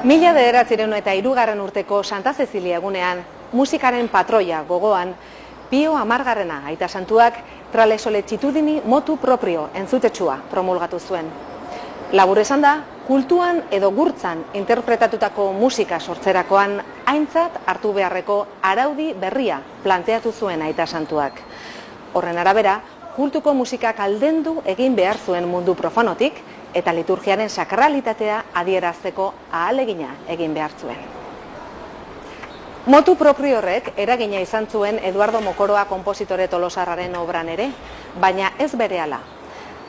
1903 urteko Santa Cecilia egunean, musikaren patroia gogoan, Pio Amargarrena aita santuak tra le sollecitudini motu proprio entzutetsua promulgatu zuen. Labur esan da, kultuan edo gurtzan interpretatutako musika sortzerakoan aintzat hartu beharreko araudi berria planteatu zuen aita santuak. Horren arabera, kultuko musikak aldendu egin behar zuen mundu profanotik eta liturgiaren sakralitatea adierazteko ahalegina egin behar zuen. Motu proprio horrek eragina izan zuen Eduardo Mokoroa konpositore tolosarraren obran ere, baina ez berehala.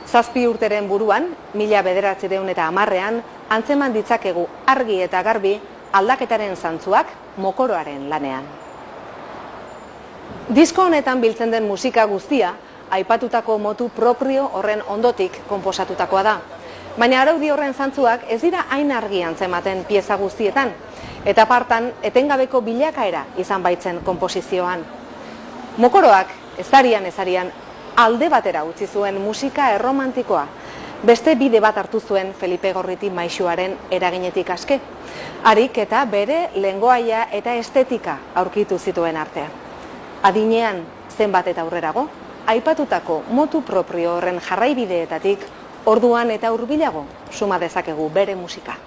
7 urteren buruan, 1910ean, antzeman ditzakegu argi eta garbi aldaketaren zantzuak Mokoroaren lanean. Disko honetan biltzen den musika guztia, aipatutako motu proprio horren ondotik konposatutakoa da. Baina araudi horren zantzuak ez dira hain argi antzematen pieza guztietan, eta partan etengabeko bilakaera izan baitzen konposizioan. Mokoroak ezarian alde batera utzi zuen musika erromantikoa, beste bide bat hartu zuen Felipe Gorriti maisuaren eraginetik aske, harik eta bere lengoaia eta estetika aurkitu zituen artean. Adinean zenbat eta aurrerago, aipatutako motu proprio horren jarraibideetatik orduan eta hurbilago suma dezakegu bere musika.